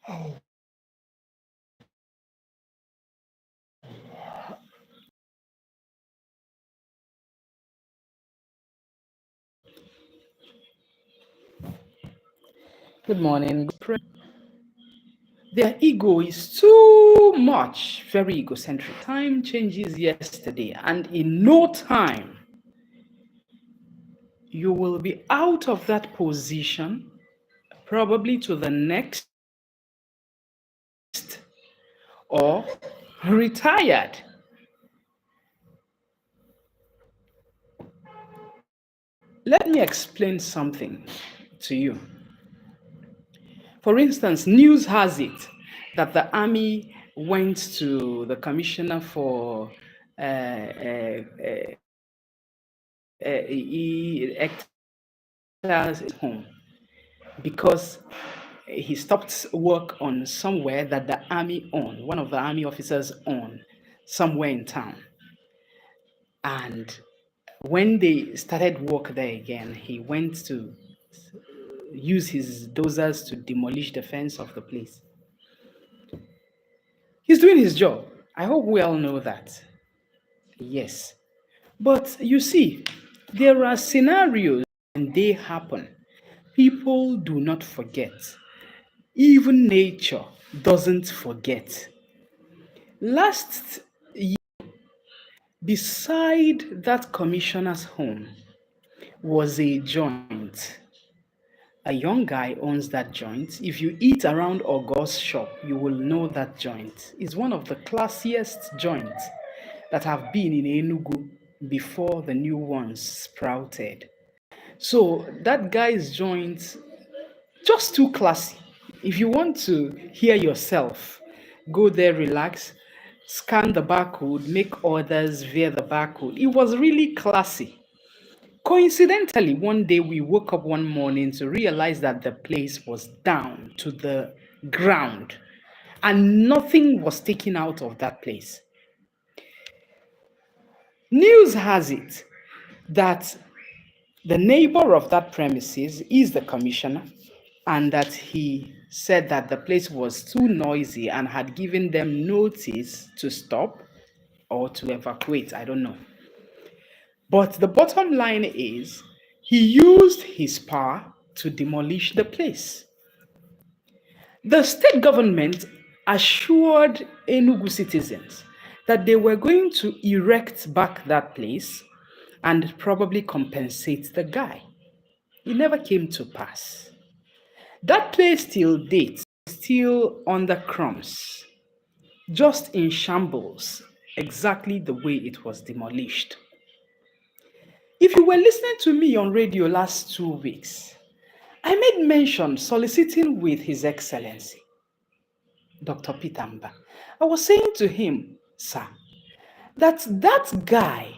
Good morning. Their ego is too much, very egocentric. Time changes yesterday, and in no time, you will be out of that position, probably to the next, or retired. Let me explain something to you. For instance, news has it that the army went to the commissioner for hectares home because he stopped work on somewhere that the army owned, one of the army officers owned, somewhere in town. And when they started work there again, he went to use his dozers to demolish the fence of the place. He's doing his job. I hope we all know that. Yes. But you see, there are scenarios and they happen. People do not forget. Even nature doesn't forget. Last year, beside that commissioner's home was a joint. A young guy owns that joint. If you eat around August shop, you will know that joint. It's one of the classiest joints that have been in Enugu before the new ones sprouted. So that guy's joint, just too classy. If you want to hear yourself, go there, relax, scan the barcode, make orders via the barcode. It was really classy. Coincidentally, one day we woke up one morning to realize that the place was down to the ground and nothing was taken out of that place. News has it that the neighbor of that premises is the commissioner and that he said that the place was too noisy and had given them notice to stop or to evacuate. I don't know. But the bottom line is he used his power to demolish the place. The state government assured Enugu citizens that they were going to erect back that place and probably compensate the guy. It never came to pass. That place still dates, still under crumbs, just in shambles, exactly the way it was demolished. If you were listening to me on radio last 2 weeks, I made mention soliciting with His Excellency, Dr. Pitamba. I was saying to him, sir, that guy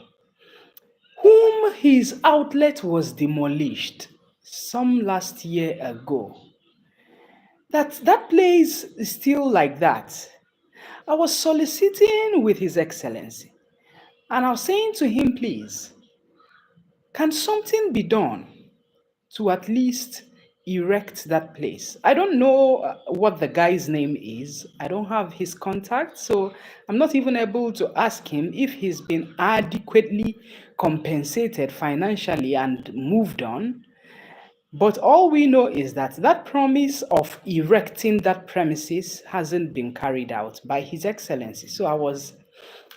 whom his outlet was demolished some last year ago, that place is still like that. I was soliciting with His Excellency, and I was saying to him, please, can something be done to at least erect that place? I don't know what the guy's name is. I don't have his contact, so I'm not even able to ask him if he's been adequately compensated financially and moved on. But all we know is that that promise of erecting that premises hasn't been carried out by His Excellency. So I was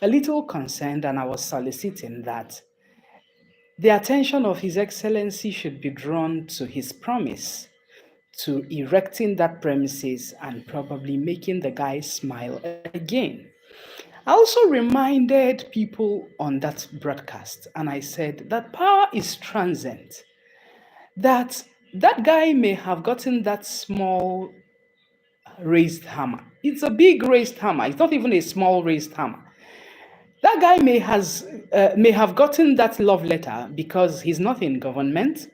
a little concerned and I was soliciting that the attention of His Excellency should be drawn to his promise to erecting that premises and probably making the guy smile again. I also reminded people on that broadcast, and I said that power is transient, that that guy may have gotten that small raised hammer. It's a big raised hammer. It's not even a small raised hammer. That guy may have gotten that love letter because he's not in government,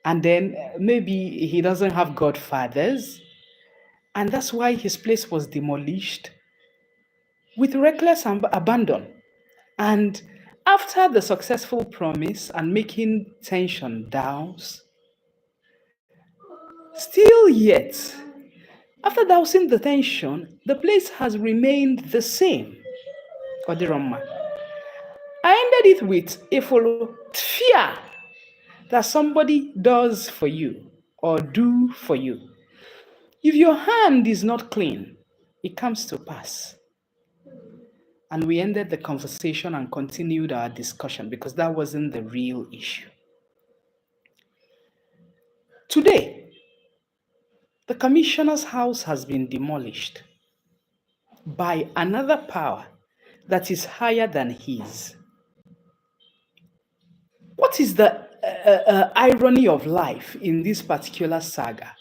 and then maybe he doesn't have godfathers, and that's why his place was demolished with reckless abandon. And after the successful promise and making tension down, still yet After dousing the tension, the place has remained the same. Odiroma. I ended it with a follow fear that somebody does for you or do for you. If your hand is not clean, it comes to pass. And we ended the conversation and continued our discussion because that wasn't the real issue. Today, the commissioner's house has been demolished by another power that is higher than his. What is the irony of life in this particular saga?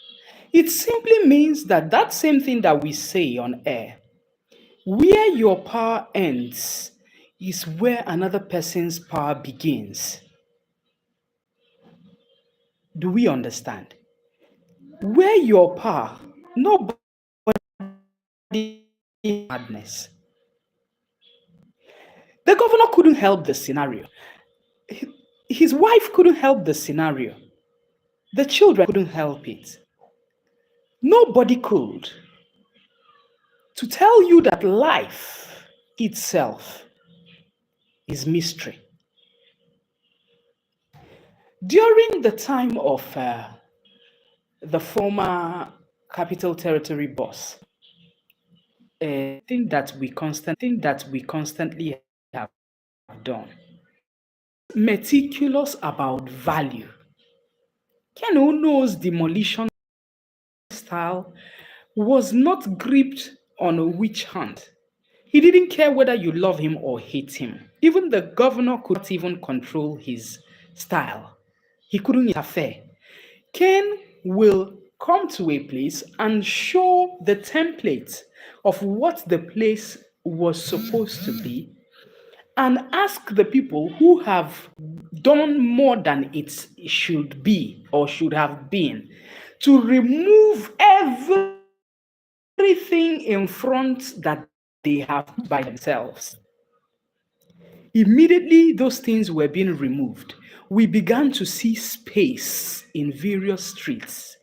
It simply means that that same thing that we say on air, where your power ends is where another person's power begins. Do we understand? Where your power, nobody madness. The governor couldn't help the scenario. His wife couldn't help the scenario. The children couldn't help it. Nobody could. To tell you that life itself is mystery. During the time of the former Capital Territory boss, thing that we constantly have done, meticulous about value. Ken Ono's demolition style was not gripped on a witch hunt. He didn't care whether you love him or hate him. Even the governor could not even control his style. He couldn't interfere. Ken will come to a place and show the template of what the place was supposed to be and ask the people who have done more than it should be or should have been to remove everything in front that they have put by themselves. Immediately, those things were being removed. We began to see space in various streets.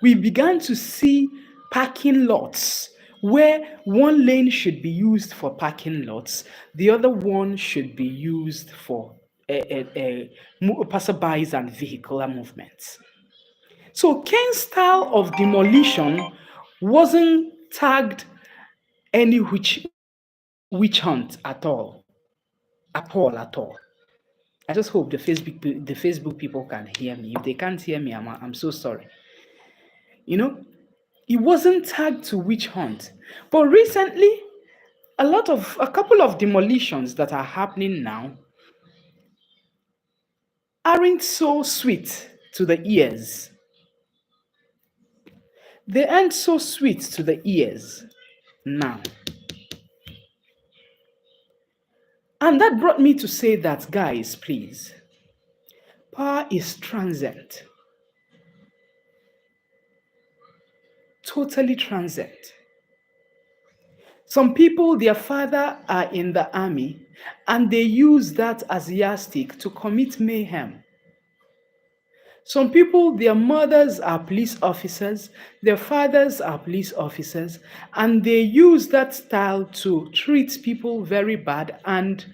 We began to see parking lots where one lane should be used for parking lots, the other one should be used for passerbys and vehicular movements. So Ken's style of demolition wasn't tagged any witch hunt at all. At all. I just hope the Facebook people can hear me. If they can't hear me, I'm so sorry. You know, it wasn't tagged to witch hunt. But recently, a couple of demolitions that are happening now aren't so sweet to the ears. They aren't so sweet to the ears now. And that brought me to say that, guys, please, power is transient. Totally transient. Some people, their father are in the army, and they use that as yardstick to commit mayhem. Some people, their mothers are police officers, their fathers are police officers, and they use that style to treat people very bad and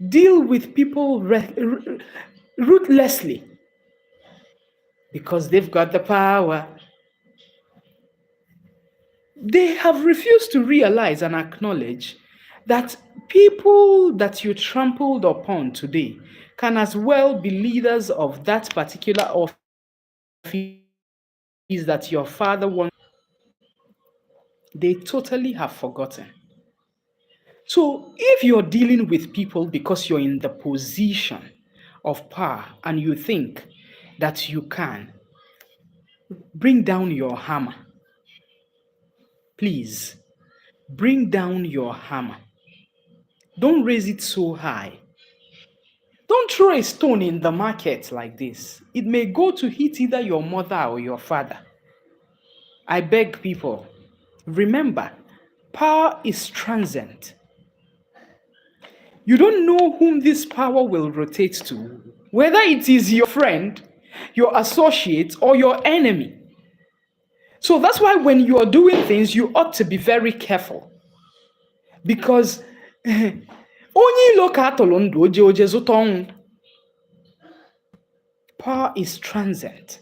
deal with people ruthlessly because they've got the power. They have refused to realize and acknowledge that people that you trampled upon today can as well be leaders of that particular office that your father wants. They totally have forgotten. So if you're dealing with people because you're in the position of power and you think that you can, bring down your hammer. Please, bring down your hammer. Don't raise it so high. Don't throw a stone in the market like this. It may go to hit either your mother or your father. I beg people, remember, power is transient. You don't know whom this power will rotate to, whether it is your friend, your associate, or your enemy. So that's why when you are doing things, you ought to be very careful. Because onye ilo ka atụrụ ndụ oje oje zụta ọnwụ. Power is transient.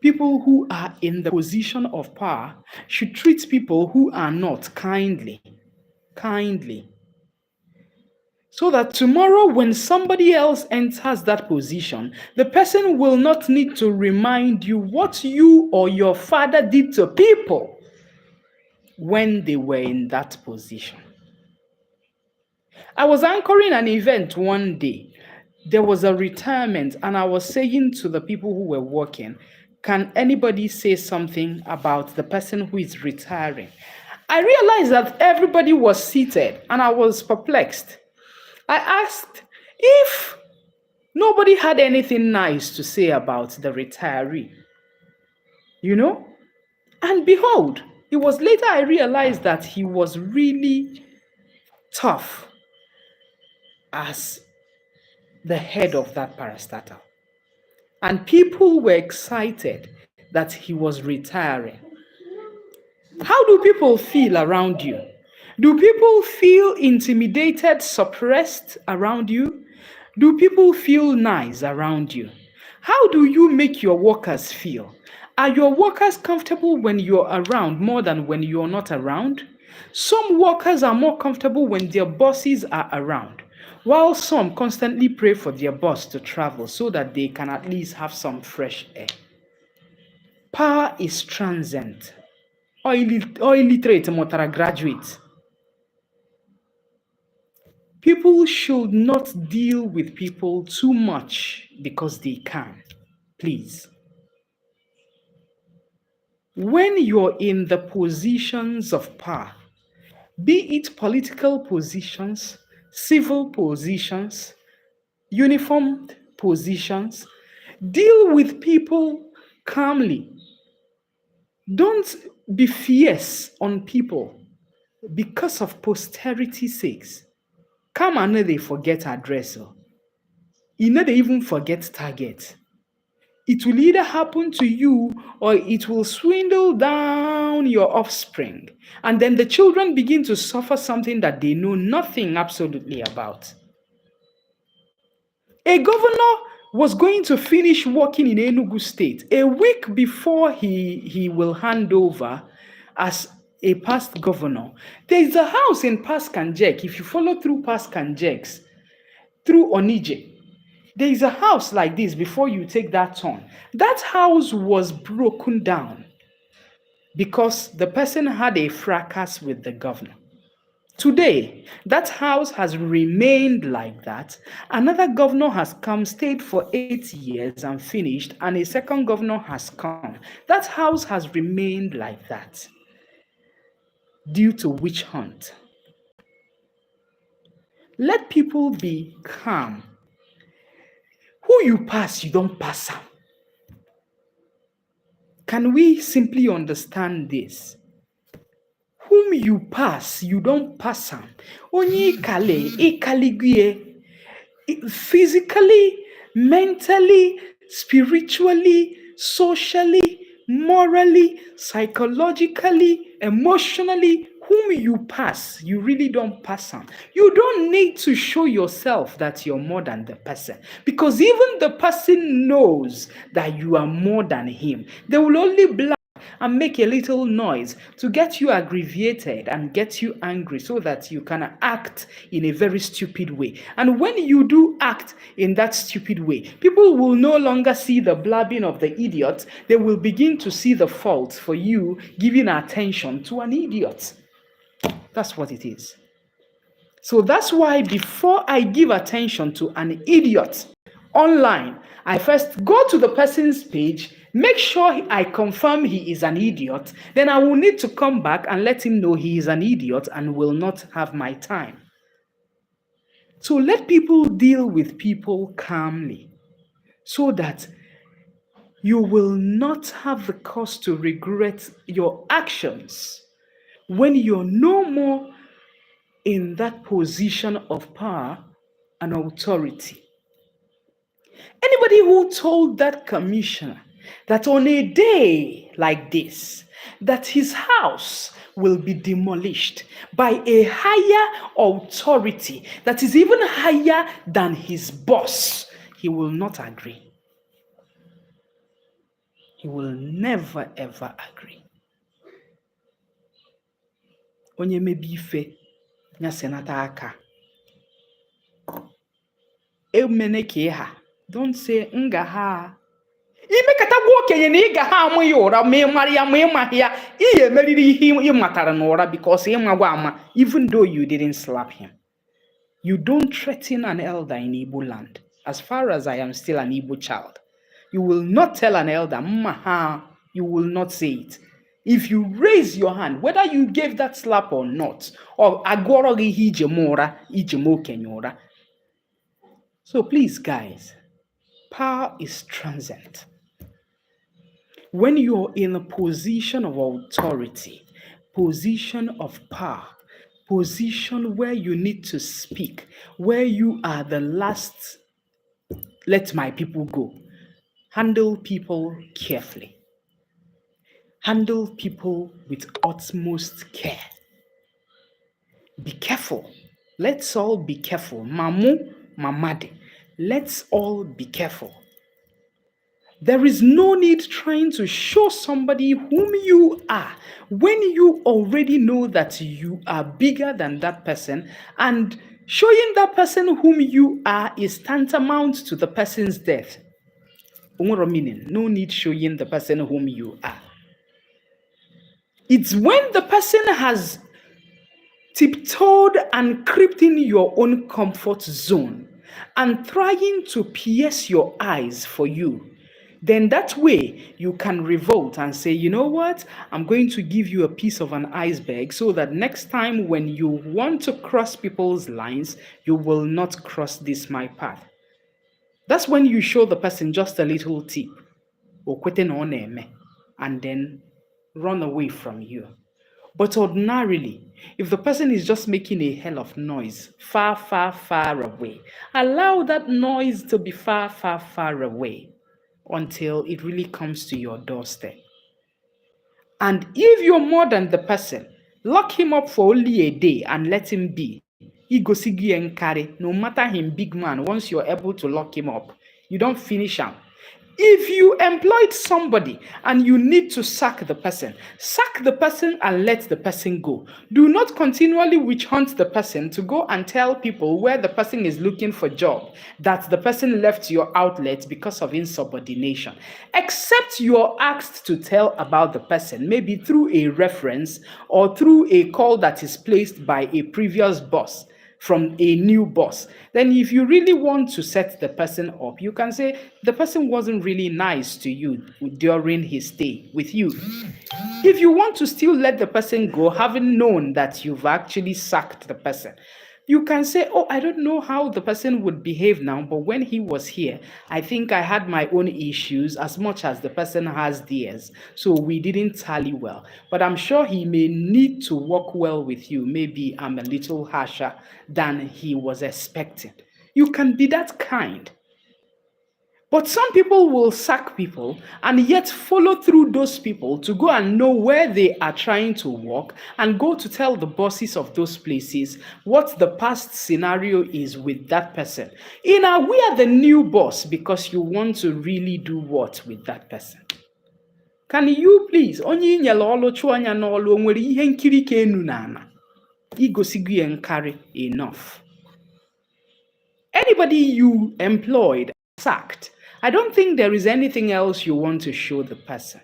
People who are in the position of power should treat people who are not kindly. Kindly. So that tomorrow, when somebody else enters that position, the person will not need to remind you what you or your father did to people when they were in that position. I was anchoring an event one day. There was a retirement, and I was saying to the people who were working, can anybody say something about the person who is retiring? I realized that everybody was seated, and I was perplexed. I asked if nobody had anything nice to say about the retiree, And behold, it was later I realized that he was really tough as the head of that parastatal. And people were excited that he was retiring. How do people feel around you? Do people feel intimidated, suppressed around you? Do people feel nice around you? How do you make your workers feel? Are your workers comfortable when you're around more than when you're not around? Some workers are more comfortable when their bosses are around, while some constantly pray for their boss to travel so that they can at least have some fresh air. Power is transient. Or illiterate mutara graduate. People should not deal with people too much because they can. Please. When you're in the positions of power, be it political positions, civil positions, uniformed positions, deal with people calmly. Don't be fierce on people because of posterity's sakes. Come and they forget address. They even forget target. It will either happen to you or it will swindle down your offspring. And then the children begin to suffer something that they know nothing absolutely about. A governor was going to finish working in Enugu State a week before he will hand over as a past governor. There is a house in Paskanjek. If you follow through Paskanjeks, through Onije, there is a house like this before you take that turn. That house was broken down because the person had a fracas with the governor. Today, that house has remained like that. Another governor has come, stayed for 8 years and finished, and a second governor has come. That house has remained like that due to witch hunt. Let people be calm. Who you pass, you don't pass them. Can we simply understand this? Whom you pass, you don't pass them. Onye ikale, physically, mentally, spiritually, socially, morally, psychologically, emotionally, whom you pass, you really don't pass them. You don't need to show yourself that you're more than the person, because even the person knows that you are more than him. They will only bluff and make a little noise to get you aggravated and get you angry so that you can act in a very stupid way. And when you do act in that stupid way, people will no longer see the blabbing of the idiot. They will begin to see the fault for you giving attention to an idiot. That's what it is. So that's why before I give attention to an idiot online, I first go to the person's page, make sure I confirm he is an idiot, then I will need to come back and let him know he is an idiot and will not have my time. So let people deal with people calmly so that you will not have the cause to regret your actions when you're no more in that position of power and authority. Anybody who told that commissioner that on a day like this, that his house will be demolished by a higher authority that is even higher than his boss, he will not agree. He will never ever agree. Onye mebi ife nya senata aka. Emene ka ha. Don't say nga ha. Ime katagbu okenye na ị ga ha amụ ya ụra ma ị mara ya ma ị maghị ya, ị ga-emeriri ihe ị matara n'ụra because ị magwa ama, even though you didn't slap him. You don't threaten an elder in Igbo land. As far as I am still an Igbo child, you will not tell an elder, Maha, you will not say it. If you raise your hand, whether you gave that slap or not, or agworogi hijemora, ijemokenyora. So please, guys, power is transient. When you're in a position of authority, position of power, position where you need to speak, where you are the last, let my people go. Handle people carefully. Handle people with utmost care. Be careful. Let's all be careful. Mamu, mamade. Let's all be careful. There is no need trying to show somebody whom you are when you already know that you are bigger than that person, and showing that person whom you are is tantamount to the person's death. Meaning, no need showing the person whom you are. It's when the person has tiptoed and crept in your own comfort zone and trying to pierce your eyes for you, then that way you can revolt and say, you know what, I'm going to give you a piece of an iceberg so that next time when you want to cross people's lines, you will not cross this my path. That's when you show the person just a little tip, and then run away from you. But ordinarily, if the person is just making a hell of noise far, far, far away, allow that noise to be far, far, far away until it really comes to your doorstep. And if you're more than the person, lock him up for only a day and let him be. Igosigi and carry, no matter him big man, once you're able to lock him up, you don't finish him. If you employed somebody and you need to sack the person and let the person go. Do not continually witch hunt the person to go and tell people where the person is looking for job that the person left your outlet because of insubordination. Except you are asked to tell about the person, maybe through a reference or through a call that is placed by a previous boss from a new boss. Then if you really want to set the person up, you can say the person wasn't really nice to you during his stay with you. If you want to still let the person go, having known that you've actually sacked the person, you can say, oh, I don't know how the person would behave now, but when he was here, I think I had my own issues as much as the person has theirs. So we didn't tally well. But I'm sure he may need to work well with you. Maybe I'm a little harsher than he was expecting. You can be that kind. But some people will sack people and yet follow through those people to go and know where they are trying to work and go to tell the bosses of those places what the past scenario is with that person. We are the new boss because you want to really do what with that person? Can you please, onye inyela olu chụọ anya n'olu, onwere ihe nkiri ka enu na ana igosigu ya nkari enough. Anybody you employed, sacked, I don't think there is anything else you want to show the person.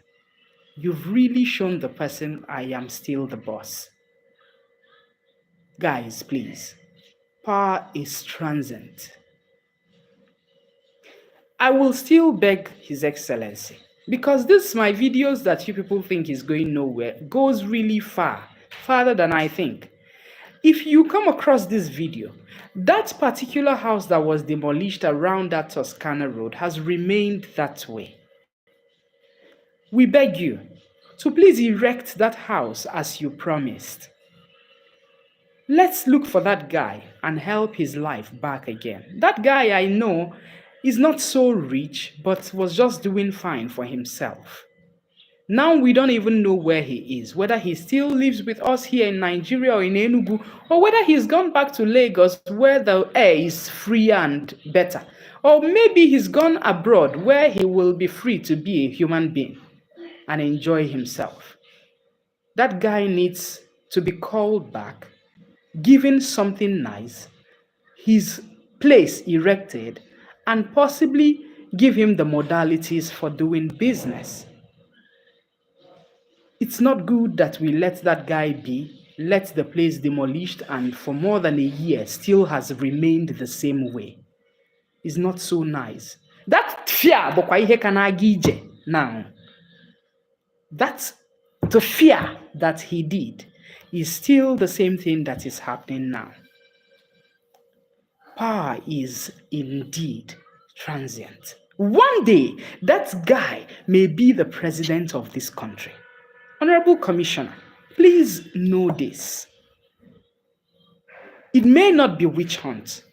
You've really shown the person I am still the boss. Guys, please. Power is transient. I will still beg His Excellency, because this my videos that you people think is going nowhere goes really far, farther than I think. If you come across this video, that particular house that was demolished around that Toscana road has remained that way. We beg you to please erect that house as you promised. Let's look for that guy and help his life back again. That guy, I know, He's not so rich, but was just doing fine for himself. Now we don't even know where he is, whether he still lives with us here in Nigeria or in Enugu, or whether he's gone back to Lagos where the air is free and better. Or maybe he's gone abroad where he will be free to be a human being and enjoy himself. That guy needs to be called back, given something nice, his place erected, and possibly give him the modalities for doing business. It's not good that we let that guy be, let the place demolished, and for more than a year still has remained the same way. It's not so nice. That fear, now, that's the fear that he did is still the same thing that is happening now. Power is indeed transient. One day, that guy may be the president of this country. Honorable Commissioner, please know this. It may not be witch hunt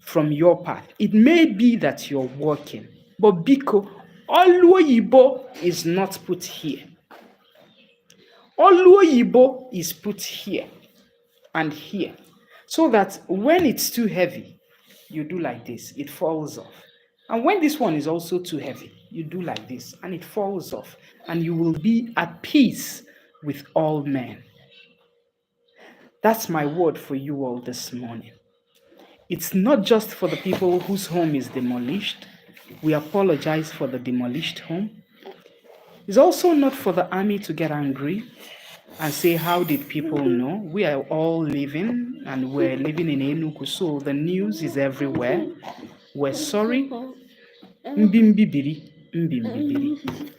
from your path. It may be that you're working. But Biko, Oluoyibo is not put here. Oluoyibo is put here and here. So that when it's too heavy, you do like this, it falls off. And when this one is also too heavy, you do like this and it falls off. And you will be at peace with all men. That's my word for you all this morning. It's not just for the people whose home is demolished. We apologize for the demolished home. It's also not for the army to get angry and say, how did people know? We are all living and we're living in Enugu, so the news is everywhere. We're sorry. Mbimbibiri, mbimbibiri.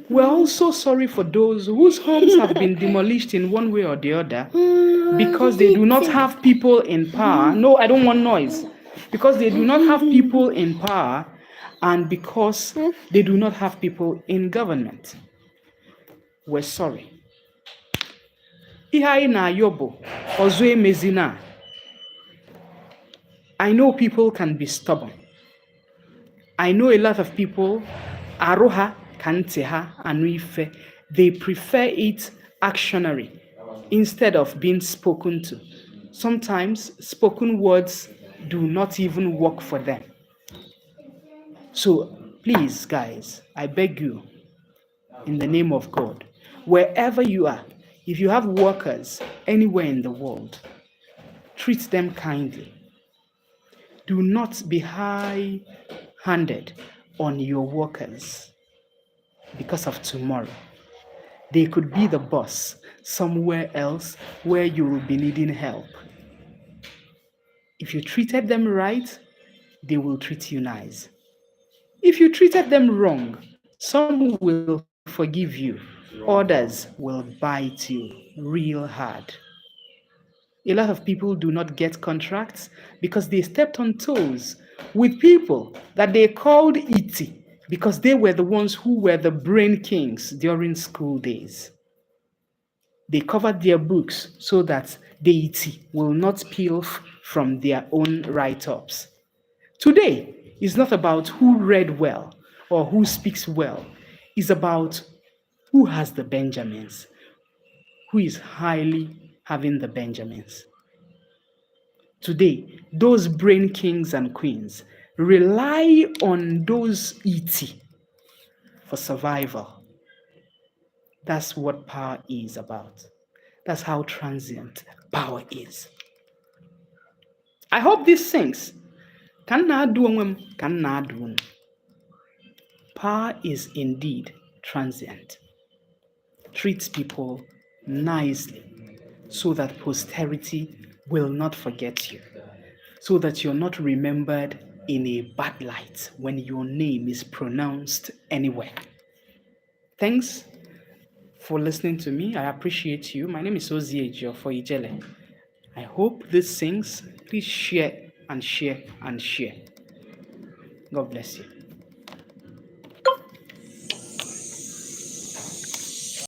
We're also sorry for those whose homes have been demolished in one way or the other because they do not have people in power. No, I don't want noise. Because they do not have people in power and because they do not have people in government. We're sorry. I know people can be stubborn. I know a lot of people, aroha, kanteha, anuife, they prefer it actionary instead of being spoken to. Sometimes spoken words do not even work for them. So please, guys, I beg you, in the name of God, wherever you are, if you have workers anywhere in the world, treat them kindly. Do not be high-handed on your workers because of tomorrow. They could be the boss somewhere else where you will be needing help. If you treated them right, they will treat you nice. If you treated them wrong, some will forgive you, others will bite you real hard. A lot of people do not get contracts because they stepped on toes with people that they called iti because they were the ones who were the brain kings during school days. They covered their books so that the iti will not peel from their own write-ups. Today is not about who read well or who speaks well. It's about who has the Benjamins, who is highly having the Benjamins. Today, those brain kings and queens rely on those ET for survival. That's what power is about. That's how transient power is. I hope this sings. Power is indeed transient. Treat people nicely so that posterity will not forget you, so that you're not remembered in a bad light when your name is pronounced anywhere. Thanks for listening to me. I appreciate you. My name is Ozie for Ijele. I hope this sings. Please share and share and share. God bless you.